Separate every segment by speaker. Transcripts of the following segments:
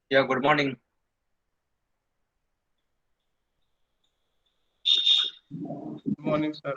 Speaker 1: Yeah, good morning.
Speaker 2: Good morning, sir.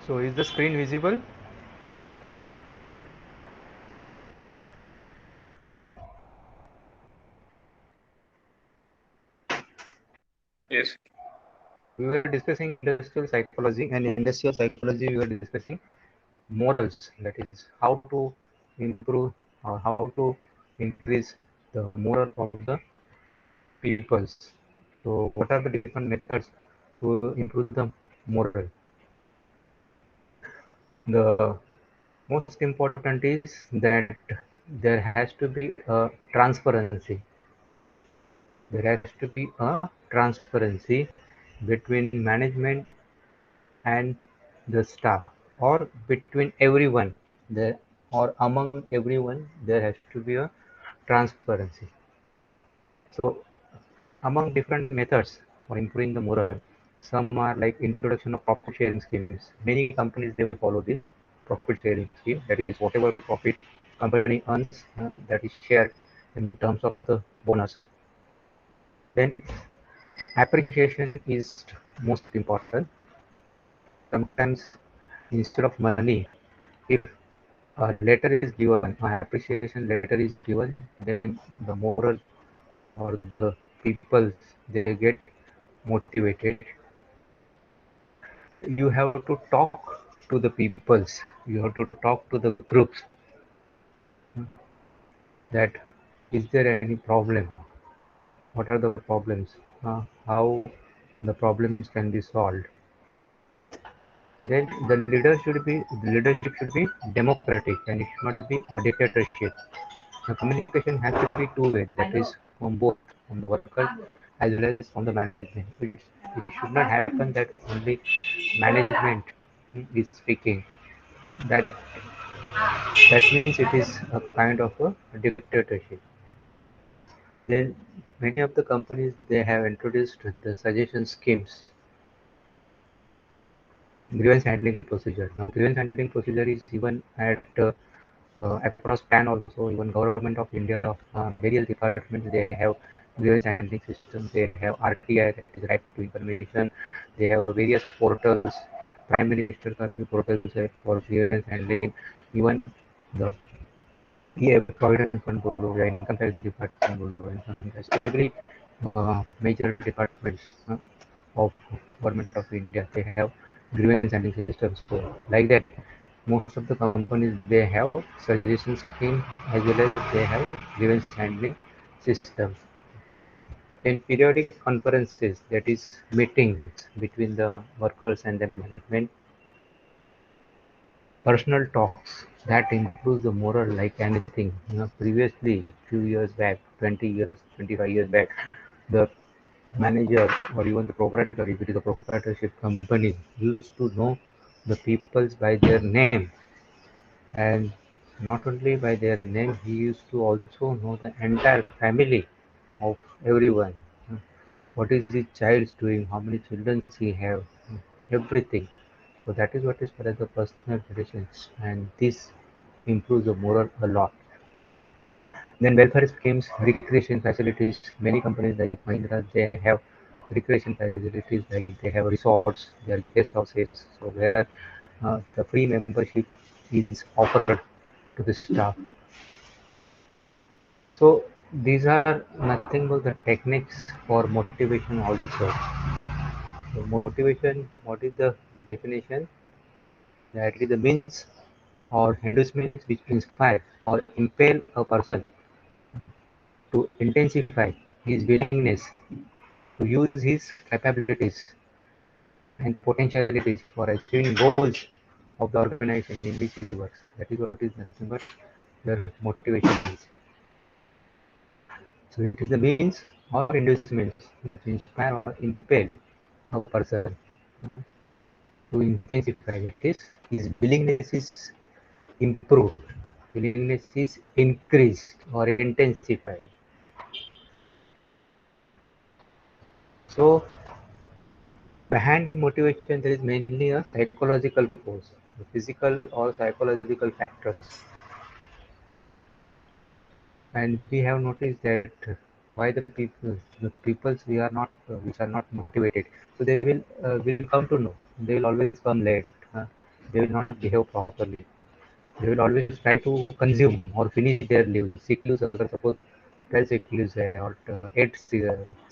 Speaker 3: So is the screen visible?
Speaker 2: Yes.
Speaker 3: We were discussing industrial psychology, and in industrial psychology we were discussing morals, that is how to improve or how to increase the moral of the peoples. So what are the different methods to improve the moral? The most important is that there has to be a transparency. There has to be a transparency between management and the staff, or between everyone there, or among everyone there has to be a transparency. So among different methods for improving the moral, some are like introduction of profit sharing schemes. Many companies they follow this profit sharing scheme, that is whatever profit company earns, that is shared in terms of the bonus. Then appreciation is most important. Sometimes instead of money, if a letter is given, an appreciation letter is given, then the moral or the people they get motivated. You have to talk to the peoples. You have to talk to the groups that is there any problem? What are the problems? How the problems can be solved? Then the leadership should be democratic and it should not be a dictatorship. The communication has to be two-way, that is from both, from the workers as well as from the management. It should not happen that only management is speaking. That that means it is a kind of a dictatorship. Then many of the companies they have introduced the suggestion schemes, grievance handling procedure. Now grievance handling procedure is even at across PAN also, even government of India, various departments, they have grievance handling system. They have RTI, that is right to information. They have various portals, Prime Minister portals for grievance handling. Even the Provident Fund Board, Income Tax Department Board, Income Tax, every major departments of government of India, they have grievance handling systems. So like that, most of the companies they have suggestion scheme as well as they have grievance handling systems. In periodic conferences, that is meetings between the workers and the management, personal talks that improves the moral like anything. Previously, few years back, 20 years, 25 years back, the manager or even the proprietor, if it is a proprietorship company, used to know the peoples by their name, and not only by their name, he used to also know the entire family of everyone. What is his child doing? How many children he have? Everything. So that is what is called as the personal relations, and this improves the moral a lot. Then welfare schemes, recreation facilities. Many companies like Mahindra, they have recreation facilities, like they have resorts, they are guest houses, so where the free membership is offered to the staff. So these are nothing but the techniques for motivation also. So motivation, what is the definition? That is the means or inducements which inspire or impel a person to intensify his willingness to use his capabilities and potentialities for achieving goals of the organization in which he works. That is what is nothing but the motivation is. So it is the means or inducements which inspire or impel a person to intensify. That is, his willingness is improved, willingness is increased or intensified. So behind motivation, there is mainly a psychological force, the physical or psychological factors. And we have noticed that why the peoples we are not, which are not motivated, so they will come to know. They will always come late. They will not behave properly. They will always try to consume or finish their leaves. Sick leaves, अगर suppose 12 sick leaves है or 8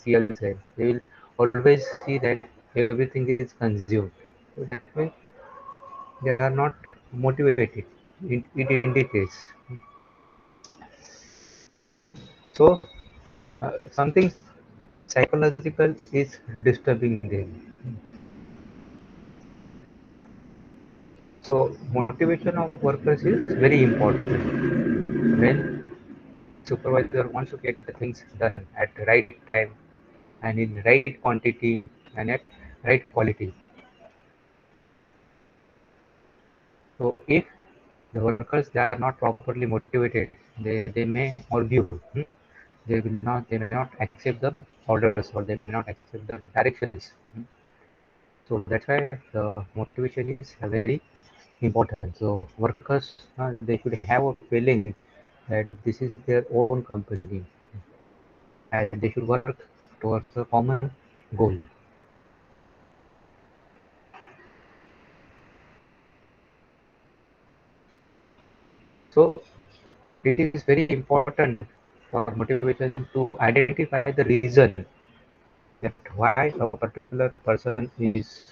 Speaker 3: CLs है, they will always see that everything is consumed. So that means they are not motivated. It indicates. So something psychological is disturbing them. So motivation of workers is very important. When supervisor wants to get the things done at the right time and in right quantity and at right quality. So if the workers they are not properly motivated, they may argue. They may not accept the orders or they may not accept the directions. So that's why the motivation is very important. So workers they should have a feeling that this is their own company and they should work towards a common goal. So it is very important for motivation to identify the reason that why a particular person is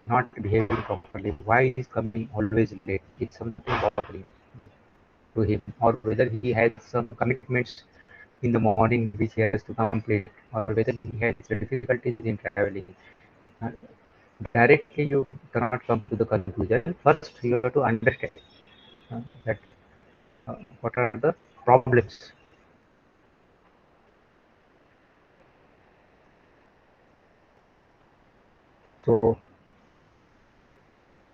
Speaker 3: not behaving properly, why he is coming always late. It's something bothering to him, or whether he has some commitments in the morning which he has to complete, or whether he has difficulties in traveling. Uh, Directly, you cannot come to the conclusion. First, you have to understand that what are the problems. So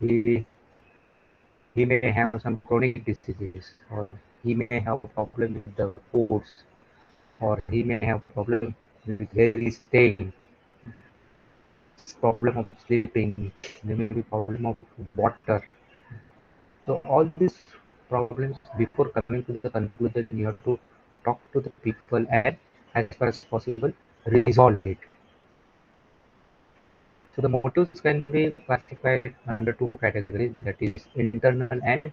Speaker 3: he he may have some chronic diseases, or he may have a problem with the foods, or he may have problem with where he's staying, problem of sleeping, there may be problem of water. So all these problems, before coming to the conclusion, you have to talk to the people and, as far as possible, resolve it. So the motives can be classified under two categories, that is internal and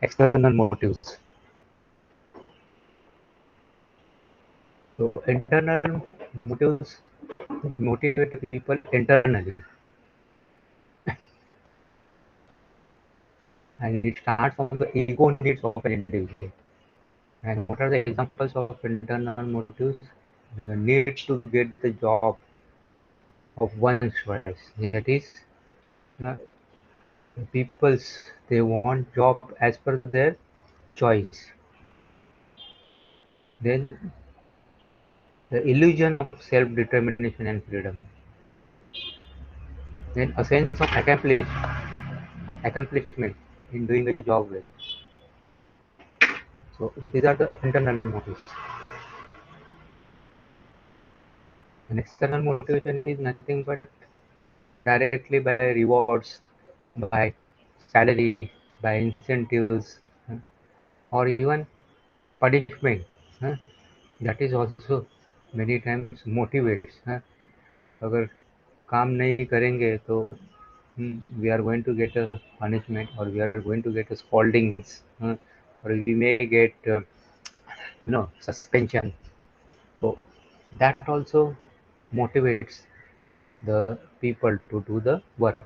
Speaker 3: external motives. So internal motives motivate people internally, and it starts from the ego needs of an individual. And what are the examples of internal motives? The need to get the job of one's choice. That is, uh, people's they want job as per their choice. Then the illusion of self-determination and freedom. Then a sense of accomplishment in doing the job well. So these are the internal motives. And external motivation is nothing but directly by rewards, by salary, by incentives, or even punishment. That is also many times motivates. अगर काम नहीं करेंगे तो we are going to get a punishment, or we are going to get a scoldings, or we may get suspension. So that also motivates the people to do the work.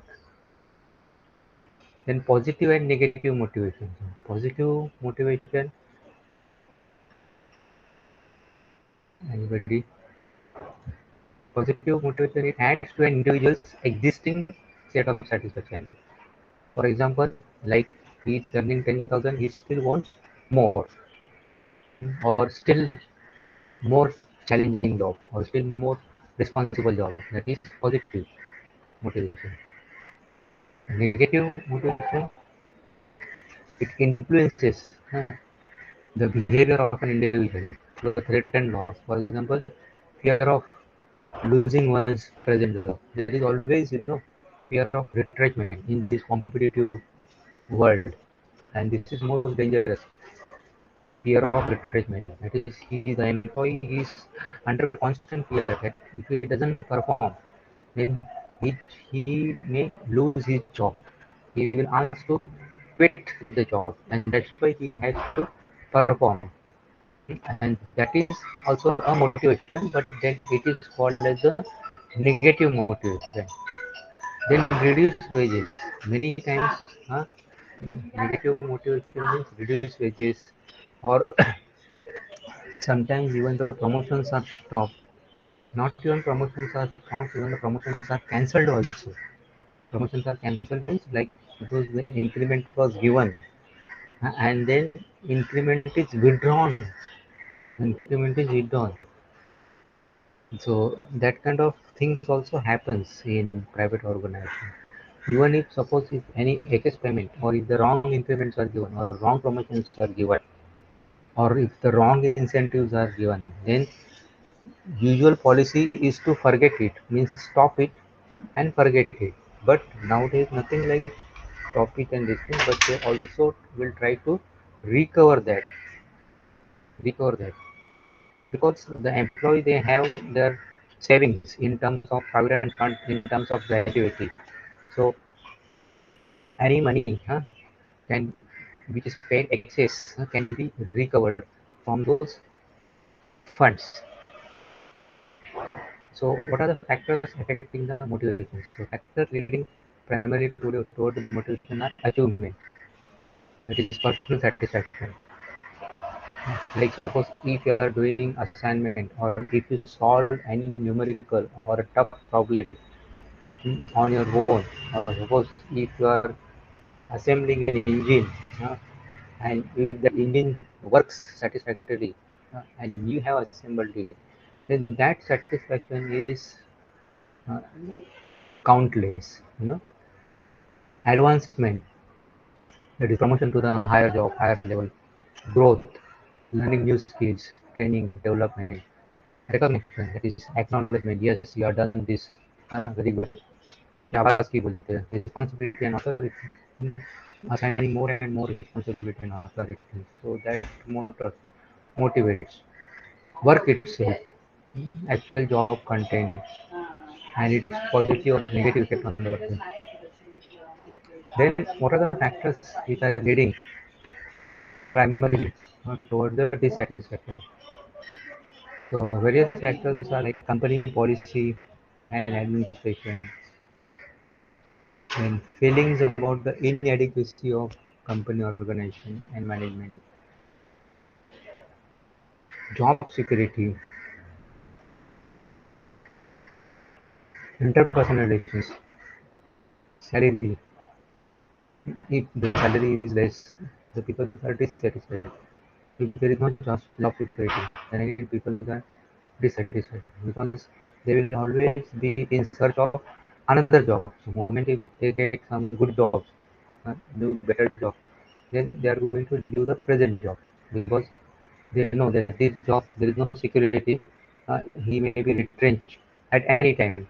Speaker 3: Then positive and negative motivation. Positive motivation, anybody? Positive motivation, it adds to an individual's existing state of satisfaction. For example, like he's earning 10,000, he still wants more, or still more challenging job or still more responsible job. That is positive motivation. Negative motivation, it influences the behavior of an individual to a threat and loss. For example, fear of losing one's present job. There is always, fear of retrenchment in this competitive world, and this is most dangerous. Fear of retrenchment. That is, the employee is under constant fear that if he doesn't perform, then he may lose his job. He will ask to quit the job, and that's why he has to perform. And that is also a motivation, but then it is called as a negative motivation. Then reduce wages. Many times, negative motivation means reduce wages, or sometimes even the promotions are stopped. Not even promotions are stopped, even the promotions are cancelled also. Promotions are cancelled means like suppose the increment was given, and then increment is withdrawn. Increment is withdrawn. So that kind of things also happens in private organization. Even if suppose if any excess payment or if the wrong increments are given or wrong promotions are given or if the wrong incentives are given, then usual policy is to forget it, means stop it and forget it. But nowadays nothing like stop it and this thing, but they also will try to recover that, recover that. Because the employee, they have their savings in terms of provident fund, in terms of gratuity. So any money can which is paid excess can be recovered from those funds. So what are the factors affecting the motivation? So factors leading primarily toward the motivation are achievement, that is personal satisfaction. Like suppose if you are doing assignment or if you solve any numerical or a tough problem on your own, or suppose if you are assembling an engine and if the engine works satisfactorily and you have assembled it, then that satisfaction is uh, countless. Advancement, that is promotion to the higher job, higher level, growth, learning new skills, training, development, recognition, that is acknowledgement. Yes, you have done this very good. शाबाशी बोलते हैं, responsibility and authority, assigning more and more responsibility and authority. So that motivates. Work itself, actual job content, and its positive or negative effect on the worker. Then, what are the factors which are leading primarily towards the dissatisfaction? So, various factors are like company policy and administration, and feelings about the inadequacy of company organization and management, job security, interpersonal relations, salary. If the salary is less, the people are dissatisfied. If there is no job security, then again people are dissatisfied because they will always be in search of another job. So, moment if they get some good jobs, do better job, then they are going to leave the present job because they know that this job there is no security. He may be retrenched at any time.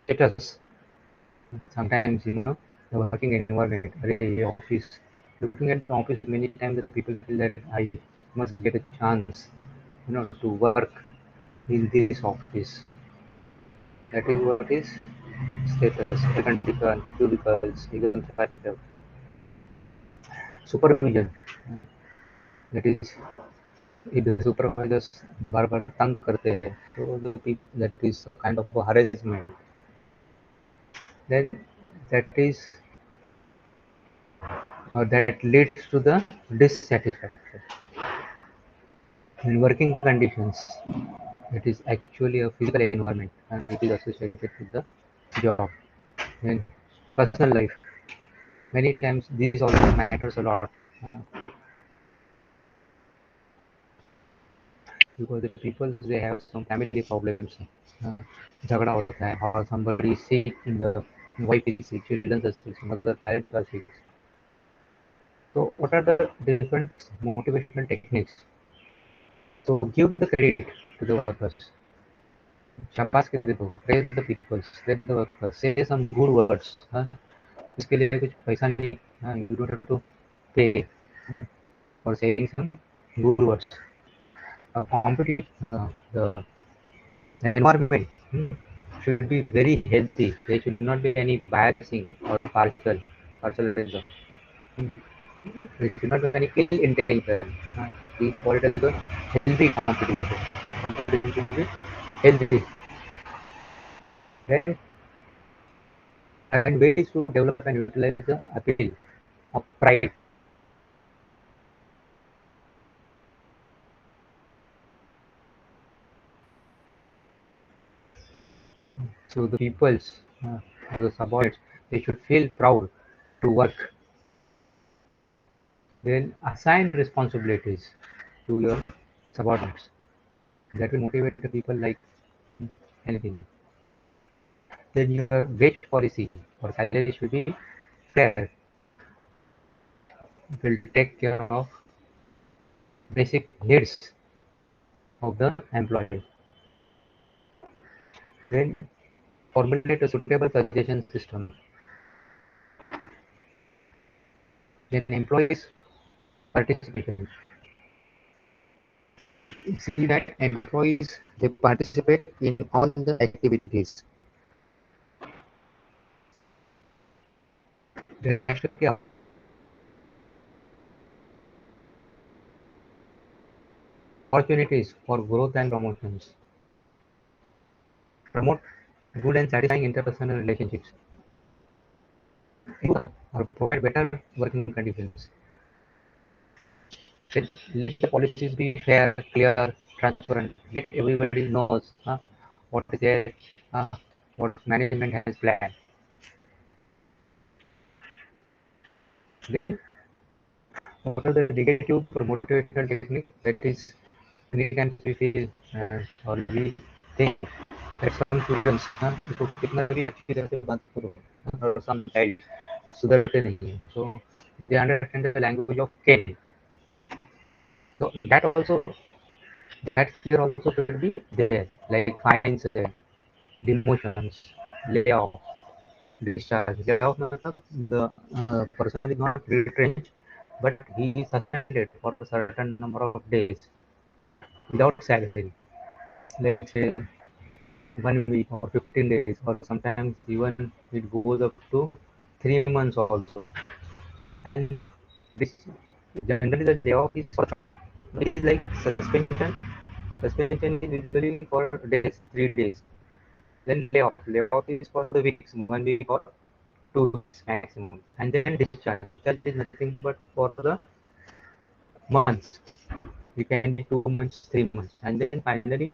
Speaker 3: Status. Sometimes the working environment, office. Looking at the office, many times the people feel that I must get a chance, to work in this office. That is what is status, air condition, cubicles, infrastructure, supervision. That is, if the supervisors बार बार तंग करते हैं, so the people, that is kind of a harassment. Then that is that leads to the dissatisfaction. In working conditions, it is actually a physical environment and it is associated with the job. In personal life, many times this also matters a lot. because the people they have some family problems. uh, झगड़ा होता है or somebody is sick, in the wife is sick, children are sick, mother parents are sick. So what are the different motivational techniques? So give the credit to the workers. शाबाश के दो, praise the people, praise the workers, say some good words. इसके लिए कुछ पैसा नहीं, you don't have to pay for saying some good words. Competitive, the environment should be very healthy. There should not be any biasing or partialism. Hmm. There should not be any ill intention. We call it as a healthy competition. Competition should be healthy. Then and ways to develop and utilize the appeal of pride. So the peoples, the subordinates, they should feel proud to work. Then assign responsibilities to your subordinates. That will motivate the people like anything. Then your wage policy or salary should be fair. It will take care of basic needs of the employee. Then formulate a suitable suggestion system. Then employees participation. See that employees they participate in all the activities. There has to be opportunities for growth and promotions. Promote good and satisfying interpersonal relationships. Improve or provide better working conditions. Let the policies be fair, clear, transparent. Let everybody knows what is there, uh, what management has planned. Then, what are the negative or motivational techniques? That is, many times we feel or we think that some students इसको कितना भी अच्छी तरह से बात करो or some child सुधरते नहीं है. So they understand the language of cane. So that fear also should be there, like fines, demotions, layoff, discharge. Layoff matlab the person is not retrenched, but he is suspended for a certain number of days without salary. Let's say 1 week or 15 days, or sometimes even it goes up to 3 months also. And this generally the layoff is for it is like suspension. Suspension is usually for days, 3 days. Then layoff. Layoff is for the weeks, 1 week or 2 weeks maximum. And then discharge. Discharge is nothing but for the months. It can be 2 months, 3 months. And then finally,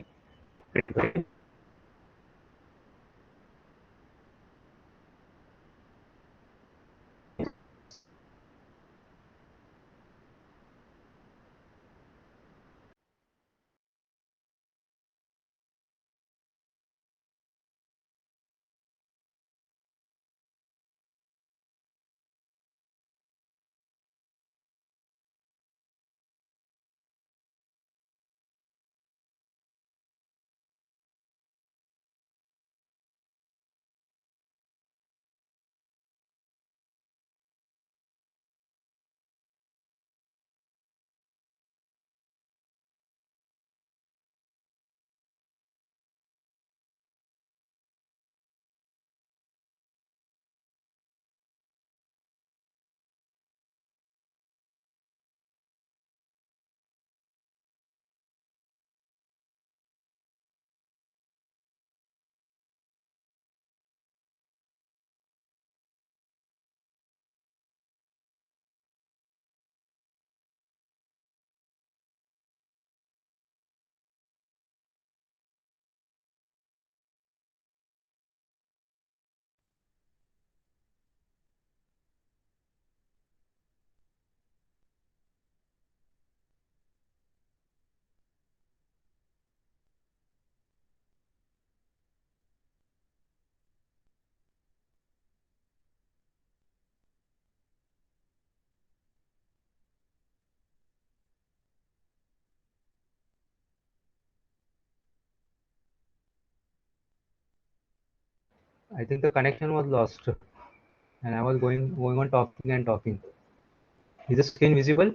Speaker 3: I think the connection was lost, and I was going on talking and talking. Is the screen visible?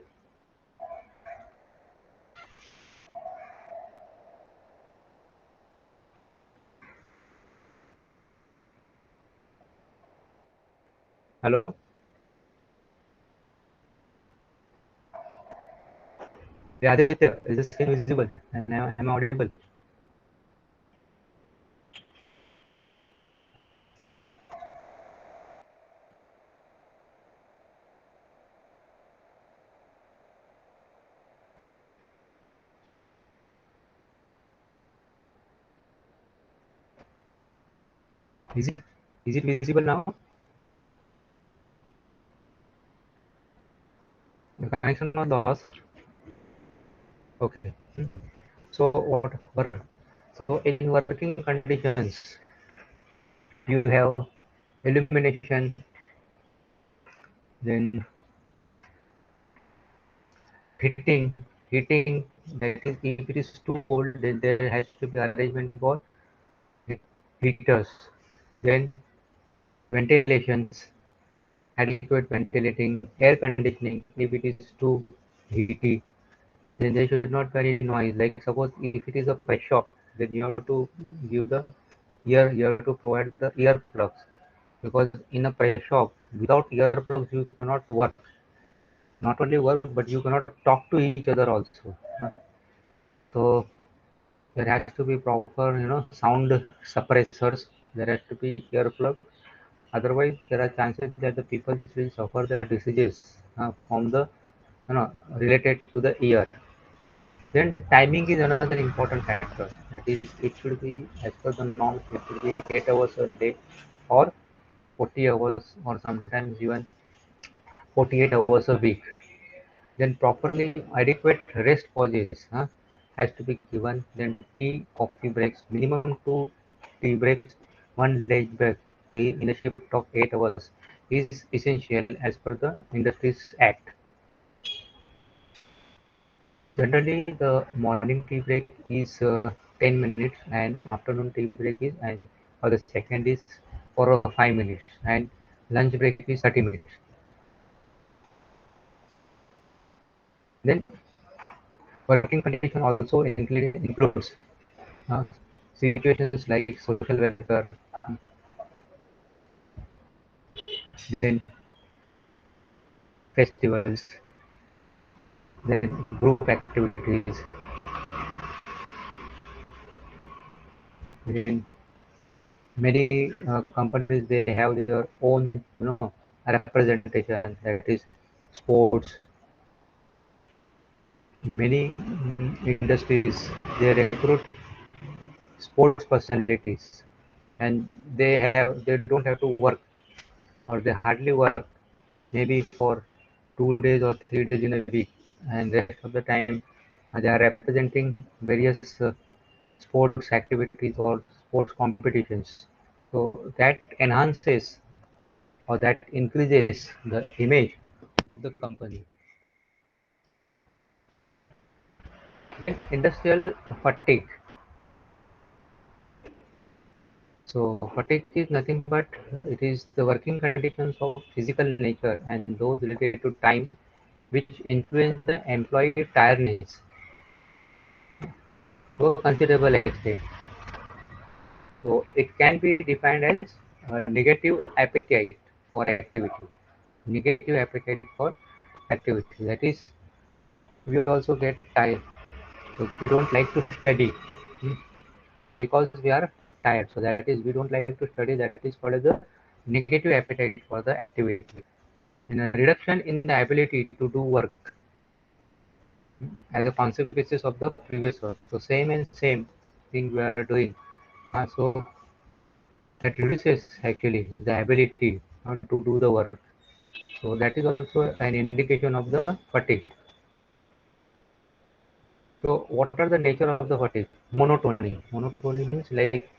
Speaker 3: Hello? Yeah, Aditya, is the screen visible? And am I audible? Is it is it visible now? The connection was lost. Okay. So what work? So in working conditions, you have illumination, then heating, heating. That is, if it is too cold, then there has to be arrangement for heaters. Then ventilations, adequate ventilating, air conditioning. If it is too heaty, then there should not be any noise. Like suppose if it is a pet shop, then you have to give the you have to provide the earplugs, because in a pet shop without earplugs you cannot work. Not only work, but you cannot talk to each other also. So there has to be proper, sound suppressors. There has to be earplug. Otherwise, there are chances that the people will suffer the diseases from the, related to the ear. Then timing is another important factor. That is, it should be as per the norms. It should be 8 hours a day, or 40 hours, or sometimes even 48 hours a week. Then properly adequate rest pauses has to be given. Then tea, coffee breaks, minimum 2 tea breaks, one lunch break in a shift of 8 hours is essential as per the Industries Act. Generally, the morning tea break is 10 minutes, and afternoon tea break is, and or the second is for 5 minutes, and lunch break is 30 minutes. Then working condition also includes uh, situations like social welfare, then festivals, then group activities, then many companies they have their own representation, that is sports. Many industries they recruit sports personalities, and they don't have to work, or they hardly work, maybe for 2 days or 3 days in a week, and rest of the time they are representing various sports activities or sports competitions. So that enhances, or that increases the image of the company. Then industrial fatigue. So fatigue is nothing but it is the working conditions of physical nature and those related to time which influence the employee tiredness to a considerable extent. So it can be defined as negative appetite for activity. Negative appetite for activity. That is, we also get tired. So we don't like to study because we are tired. So that is, we don't like to study. That is called as the negative appetite for the activity. And a reduction in the ability to do work as a consequences of the previous work. So same and same thing we are doing. So that reduces actually the ability to do the work. So that is also an indication of the fatigue. So what are the nature of the fatigue? Monotony. Monotony means like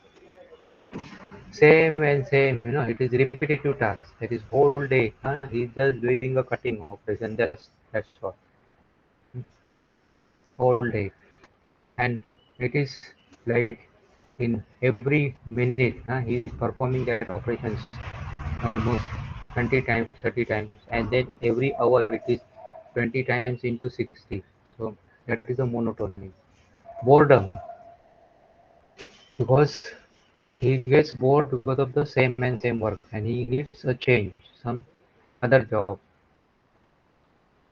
Speaker 3: same and same. It is repetitive task. It is whole day. He's just doing a cutting operation. That's all. Whole day, and it is like in every minute, he is performing that operations almost 20 times, 30 times, and then every hour it is 20 times into 60. So that is a monotony. Boredom, because he gets bored because of the same and same work, and he needs a change, some other job.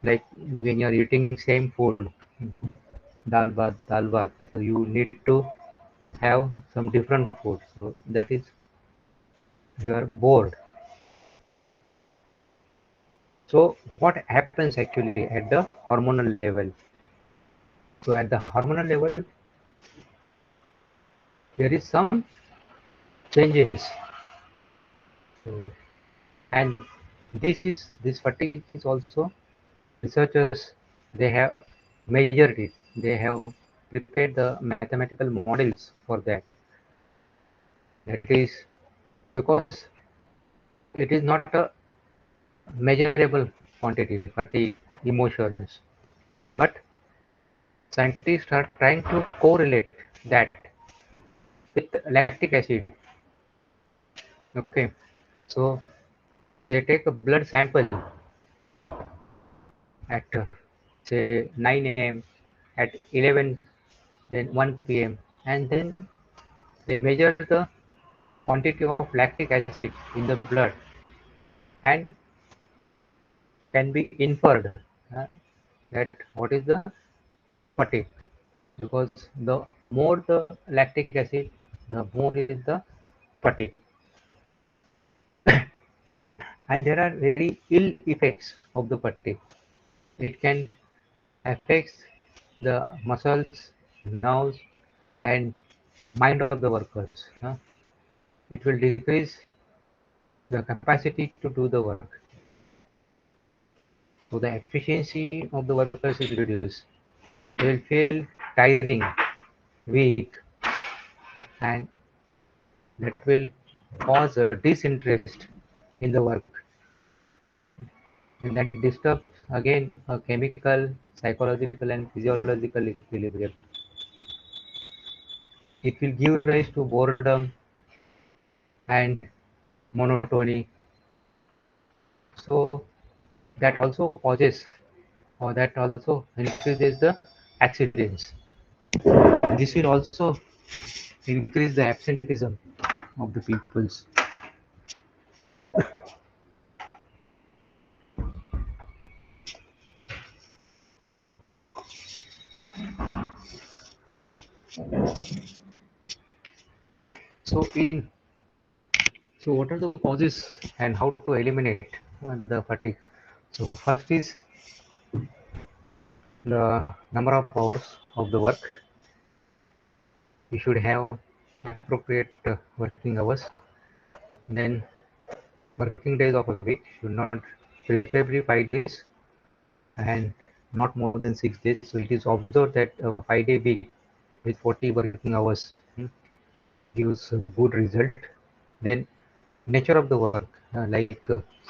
Speaker 3: Like when you are eating same food, dal bhat, so you need to have some different food. So that is, you are bored. So what happens actually at the hormonal level? So at the hormonal level, there is some changes. So, and this fatigue is also, researchers, they have measured it. They have prepared the mathematical models for that. That is because it is not a measurable quantity, fatigue, emotions, but scientists are trying to correlate that with lactic acid. Okay, so they take a blood sample at say 9 a.m., at 11, then 1 p.m., and then they measure the quantity of lactic acid in the blood, and can be inferred uh, that what is the fatigue, because the more the lactic acid, the more is the fatigue. And there are very ill effects of the fatigue. It can affect the muscles, nerves, and mind of the workers. It will decrease the capacity to do the work. So the efficiency of the workers is reduced. They will feel tiring, weak, and that will cause a disinterest in the work. And that disturbs again a chemical, psychological, and physiological equilibrium. It will give rise to boredom and monotony. So that also causes, or that also increases the accidents. This will also increase the absenteeism of the peoples. So in so what are the causes and how to eliminate the fatigue? So first is the number of hours of the work. You should have appropriate working hours. Then working days of a week should not, preferably 5 days, and not more than 6 days. So it is observed that a 5-day week with 40 working hours gives a good result. Then nature of the work, like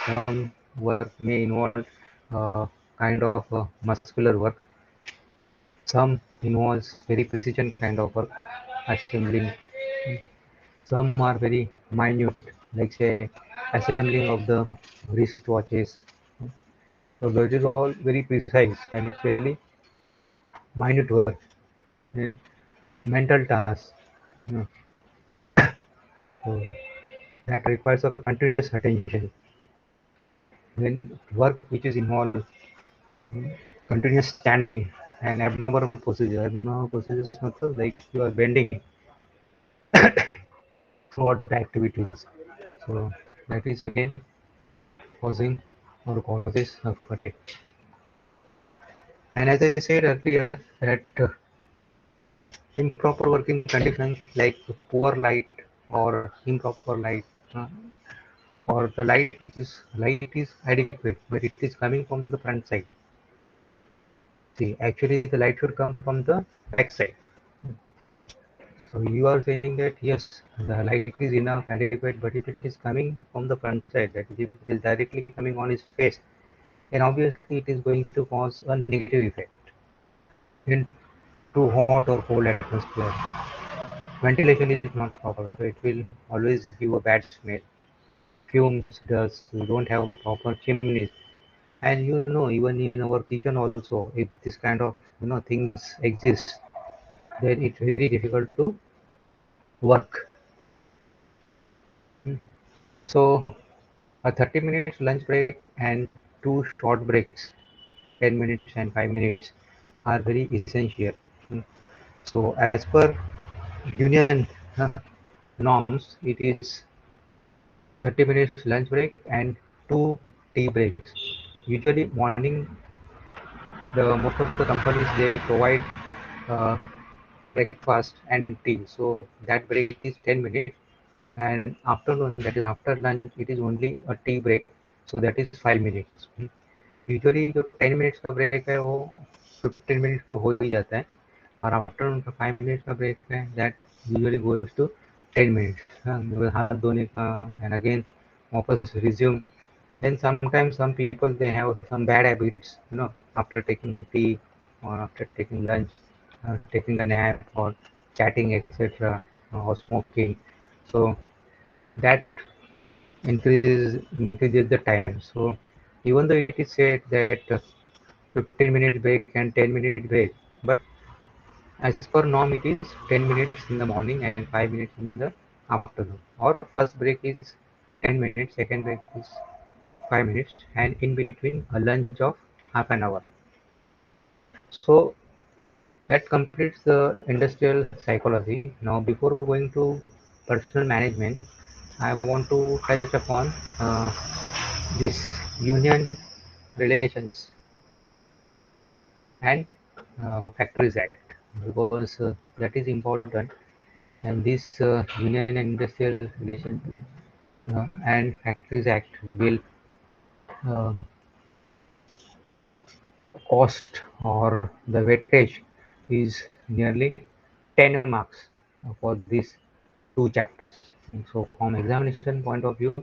Speaker 3: some work may involve kind of muscular work. Some involves very precision kind of work, assembling. Some are very minute, like say assembling of the wristwatches. So that is all very precise and it's really minute work, uh, mental tasks. uh, So that requires a continuous attention. Then work which is involved continuous standing and abnormal procedure. Abnormal procedure is not like you are bending throughout the activities. So that is again causing or causes of fatigue. And as I said earlier, that improper working conditions like poor light or improper light, uh, or the light is adequate, but it is coming from the front side. See, actually the light should come from the back side. So you are saying that yes, the light is enough, adequate, but if it is coming from the front side, that is, if it is directly coming on his face, then obviously it is going to cause a negative effect in too hot or cold atmosphere. ventilation is not proper, so it will always give a bad smell. Fumes, dust, we don't have proper chimneys. And even in our kitchen also, if this kind of things exist, then it's very difficult to work. Mm. So a 30 minutes lunch break and two short breaks, 10 minutes and 5 minutes, are very essential. Mm. So as per union uh, norms, it is 30 minutes lunch break and two tea breaks. Usually morning, the most of the companies they provide uh, breakfast and tea. So that break is 10 minutes, and afternoon, that is after lunch, it is only a tea break. So that is 5 minutes. Usually जो 10 minutes का break है वो 15 minutes का हो ही जाता है, और afternoon का 5 मिनट्स का ब्रेक है that usually goes to 10 minutes, हाथ धोने का एंड अगेन वापस resume. Then sometimes some people they have some bad habits, after taking tea or after taking lunch, taking a nap or chatting, etc., or smoking. So that increases the time. So even though it is said that 15 minute break and 10 minute break, but as per norm it is 10 minutes in the morning and 5 minutes in the afternoon. Or first break is 10 minutes, second break is 5 minutes, and in between a lunch of half an hour. So that completes the industrial psychology. Now, before going to personal management, I want to touch upon this union relations and Factories Act, because that is important. And this Union and Industrial Relations and Factories Act will uh, cost, or the weightage is nearly 10 marks for these two chapters. So from examination point of view,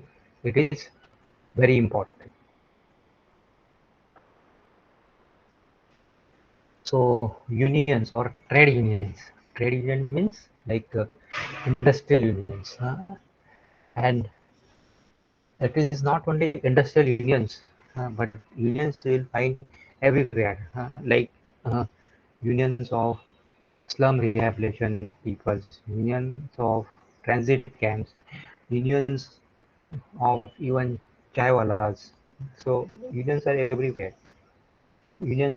Speaker 3: it is very important. So unions or trade unions. Trade union means like industrial unions, and it is not only industrial unions, but unions you will find everywhere, like uh, unions of slum rehabilitation peoples, unions of transit camps, unions of even chaiwalas. So unions are everywhere. You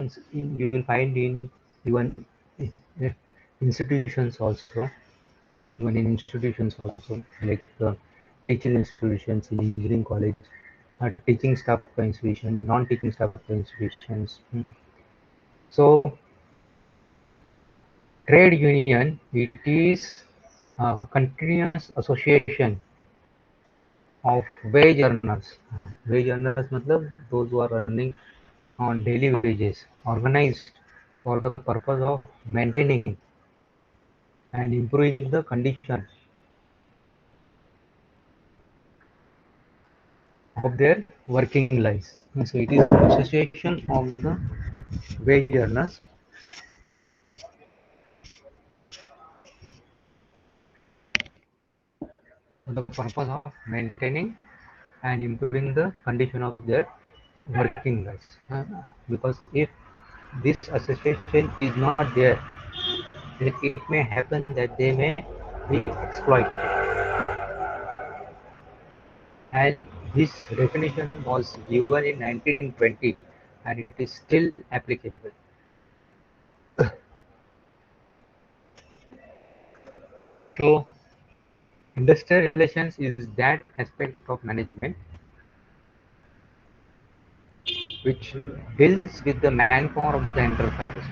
Speaker 3: will find in even uh, institutions also, even in institutions also, like teaching institutions, engineering college, teaching staff institutions, non-teaching staff institutions. So trade union, it is a continuous association of wage earners. Wage earners मतलब those who are earning on daily wages, organized for the purpose of maintaining and improving the condition of their working lives. So it is an association of the wage earners for the purpose of maintaining and improving the condition of their working lives. Because if this association is not there, then it may happen that they may be exploited. And this definition was given in 1920, and it is still applicable. So industrial relations is that aspect of management which deals with the manpower of the enterprise,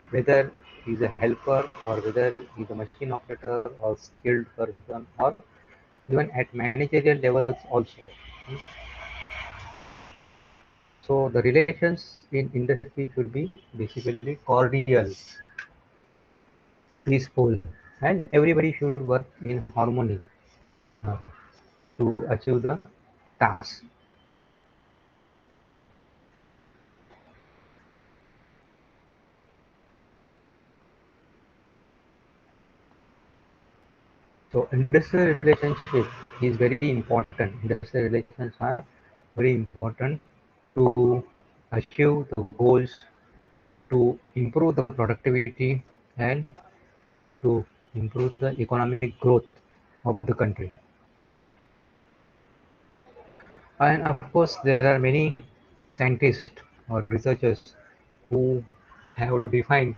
Speaker 3: whether he's a helper or whether he's a machine operator or skilled person, or even at managerial levels also. So the relations in industry should be basically cordial, peaceful, and everybody should work in harmony uh, to achieve the task. So industrial relationship is very important. Industrial relations are very important to achieve the goals, to improve the productivity, and to improve the economic growth of the country. And of course, there are many scientists or researchers who have defined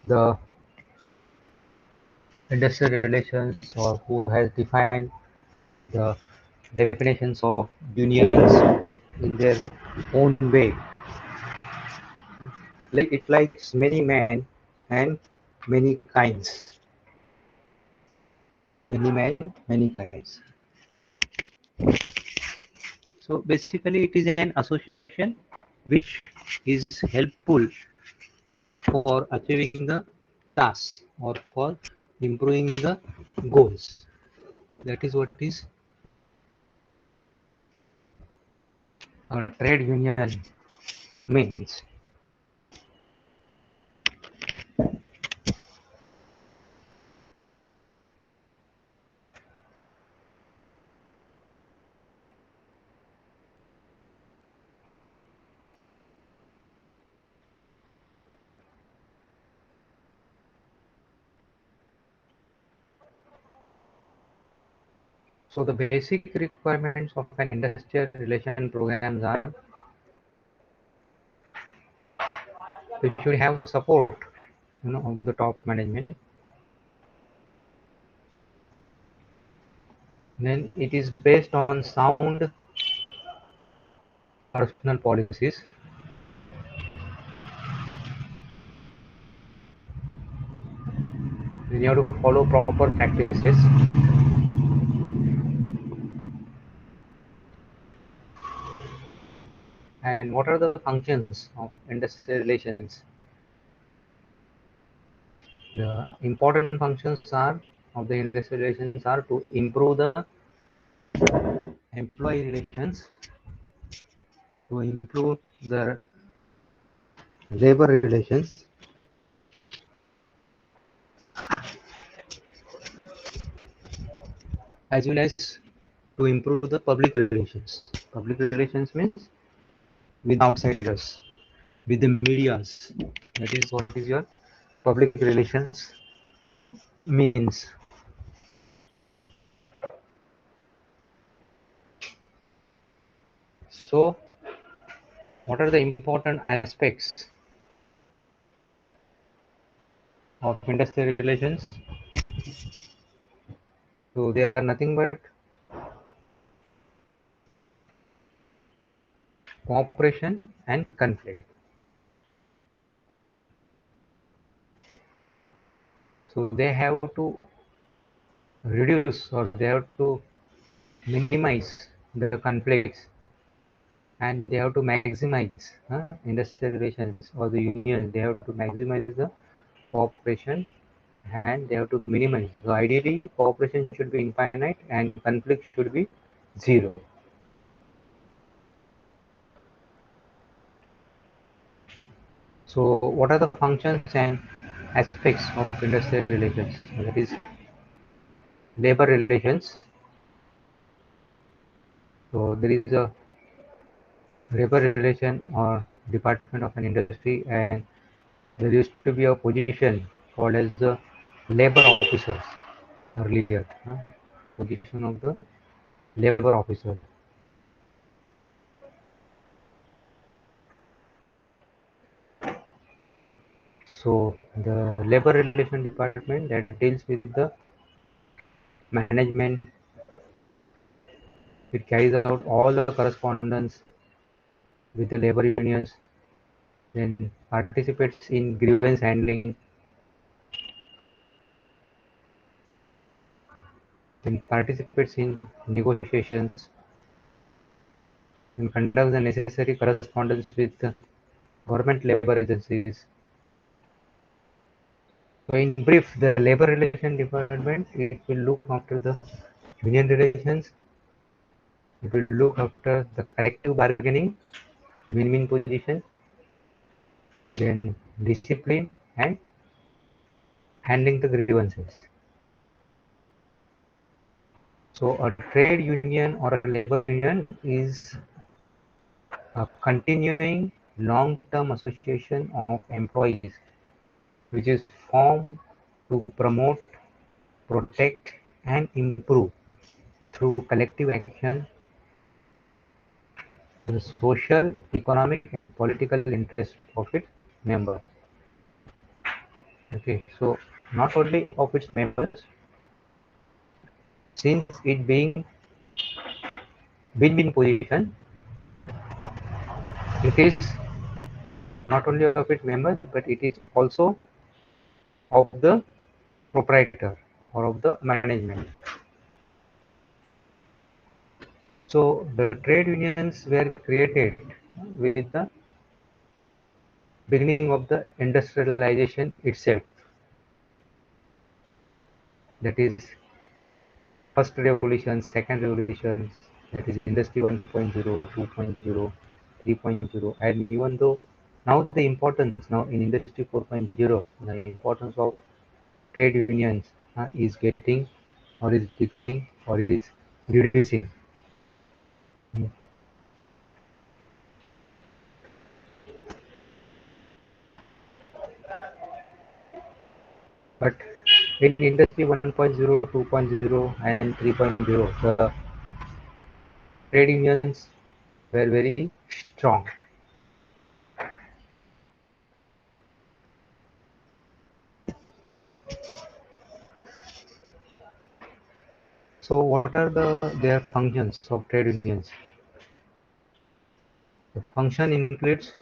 Speaker 3: the industrial relations or who has defined the definitions of unions in their own way. Like it likes many men and many kinds. Many men, many kinds. So basically, it is an association which is helpful for achieving the task or for improving the goals. That is what is a trade union means. So the basic requirements of an industrial relation programs are it should have support, of the top management. Then it is based on sound personal policies. Then you have to follow proper practices. And what are the functions of industrial relations? The important functions are of the industrial relations are to improve the employee relations, to improve the labor relations, as well as to improve the public relations. Public relations means with outsiders, with the medias. That is what is your public relations means. So, what are the important aspects of industrial relations? So, they are nothing but cooperation and conflict. So, they have to reduce or they have to minimize the conflicts and they have to maximize industrial relations or the union. They have to maximize the cooperation and they have to minimize. So ideally, cooperation should be infinite and conflict should be zero. So what are the functions and aspects of industrial relations? That is labor relations. So there is a labor relation or department of an industry, and there used to be a position called as the labor officers earlier. Position of the labor officer. So the labor relation department that deals with the management, it carries out all the correspondence with the labor unions, then participates in grievance handling, then participates in negotiations, and conducts the necessary correspondence with the government labor agencies. So in brief, the labor relation department, it will look after the union relations, it will look after the collective bargaining, win-win position, then discipline and handling the grievances. So a trade union or a labor union is a continuing long-term association of employees which is formed to promote, protect, and improve through collective action the social, economic, and political interests of its members. Okay, so not only of its members, since it being win-win position, it is not only of its members, but it is also of the proprietor or of the management. So the trade unions were created with the beginning of the industrialization itself. That is first revolution, second revolution, that is industry 1.0, 2.0, 3.0, and even though now the importance now in industry 4.0, the importance of trade unions is getting or is decreasing or is reducing. But in industry 1.0, 2.0, and 3.0, the trade unions were very strong. So what are their functions of trade unions? The function includes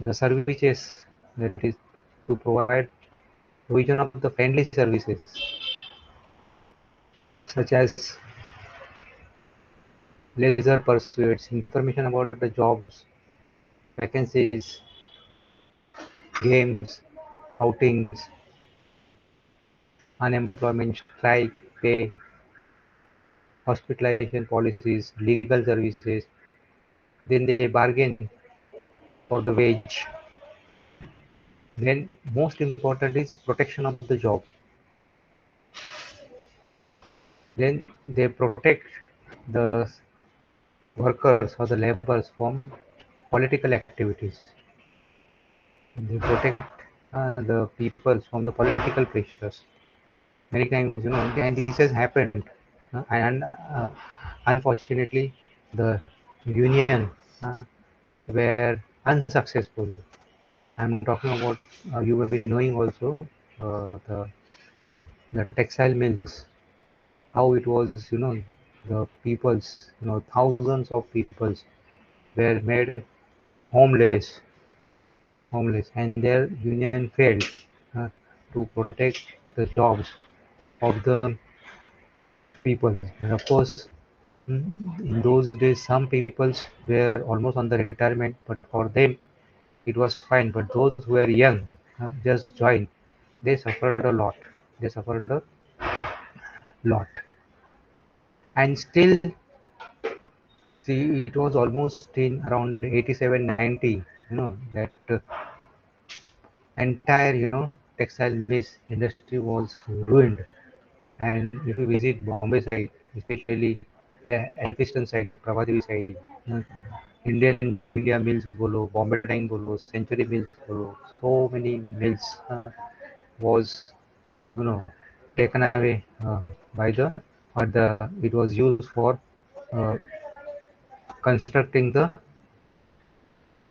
Speaker 3: the services, that is to provide provision of the friendly services such as laser pursuits, information about the jobs, vacancies, games, outings, unemployment, strike, pay, hospitalization policies, legal services. Then they bargain for the wage. Then most important is protection of the job. Then they protect the workers or the laborers from political activities. They protect the people from the political pressures. Many times, and this has happened, and unfortunately, the union were unsuccessful. I'm talking about you may be knowing also the textile mills, how it was, the peoples, thousands of peoples were made homeless, and their union failed uh, to protect the jobs of the people. And of course, in those days, some peoples were almost on the retirement, but for them it was fine. But those who were young, just joined, they suffered a lot. They suffered a lot. And still, see, it was almost in around 87, 90, that entire, textile based industry was ruined. And if you visit Bombay side, especially Elphiston side, Pravadiri side, uh, Indian India mills bolo, Bombay dyeing bolo, Century mills bolo, so many mills was, you know, taken away by the, or the, it was used for uh, constructing the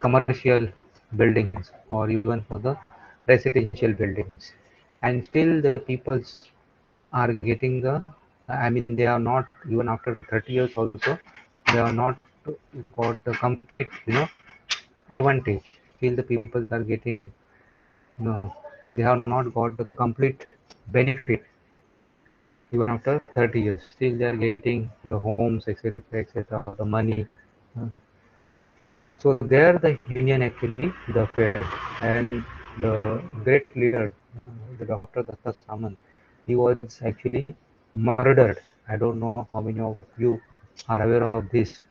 Speaker 3: commercial buildings or even for the residential buildings. And still the peoples are getting the, I mean, they are not, even after 30 years also, they are not got the complete, advantage. Still the people are getting, they have not got the complete benefit even after 30 years. Still they are getting the homes, etc., etc., the money. Uh, So there the union actually the failed, and the great leader, the Dr. Datta Samant, he was actually murdered. I don't know how many of you are aware of this,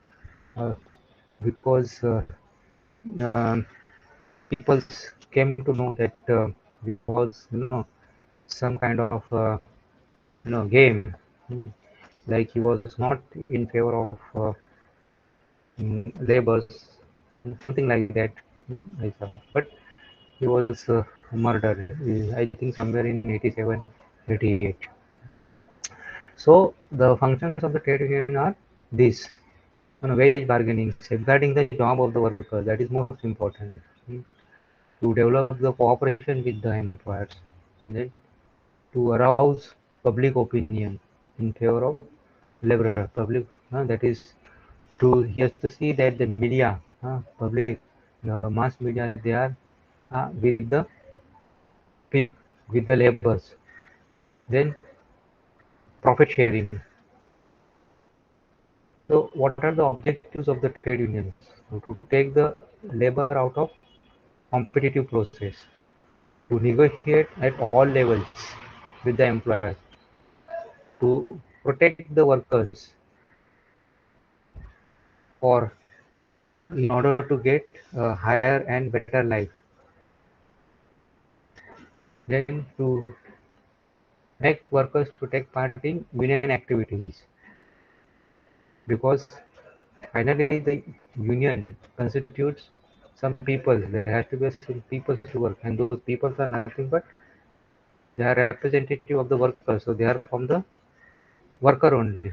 Speaker 3: uh, because um, people came to know that it was some kind of game. like he was not in favor of labors, something like that. I saw. But he was murdered, I think somewhere in 87, 88. So the functions of the trade union are these: wage bargaining, safeguarding the job of the workers, that is most important. To develop the cooperation with the employers, then to arouse public opinion in favor of labor public, that is to he has to see that the media, public, the mass media, they are with the with the laborers. Then profit sharing. So what are the objectives of the trade unions? So to take the labor out of competitive process, to negotiate at all levels with the employers, to protect the workers for in order to get a higher and better life. Then to make workers to take part in union activities, because finally the union constitutes some people. There has to be some people to work, and those people are nothing but they are representative of the workers. So they are from the worker only.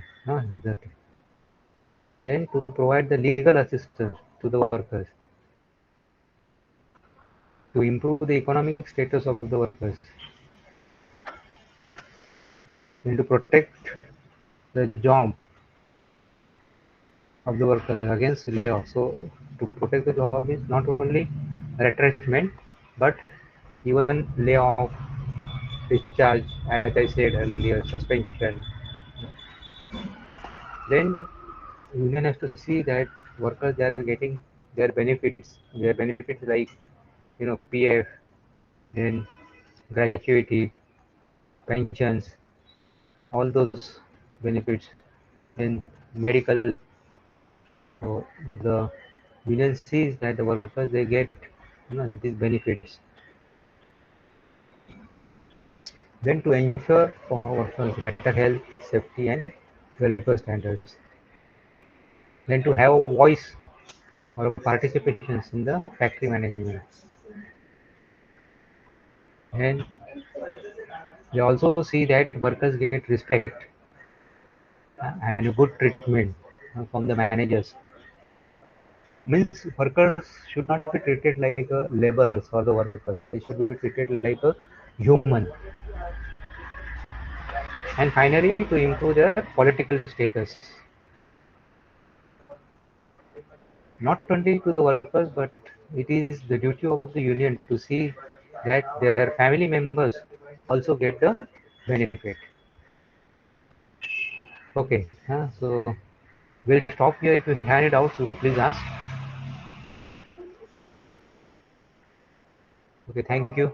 Speaker 3: And to provide the legal assistance to the workers, to improve the economic status of the workers, and to protect the job of the workers against layoff. So to protect the job is not only retrenchment, but even layoff, discharge, as I said earlier, suspension. Then union has to see that workers they are getting their benefits like PF, then gratuity, pensions, all those benefits, and medical. So the union sees that the workers they get these benefits. Then to ensure for workers better health, safety, and welfare standards. Then to have a voice or participations in the factory management. And they also see that workers get respect and a good treatment from the managers. Means workers should not be treated like laborers or the workers. They should be treated like a human. And finally, to improve their political status, not only to the workers, but it is the duty of the union to see that their family members also get the benefit. Okay, so we'll stop here. If you have any doubts, so please ask. Okay, thank you.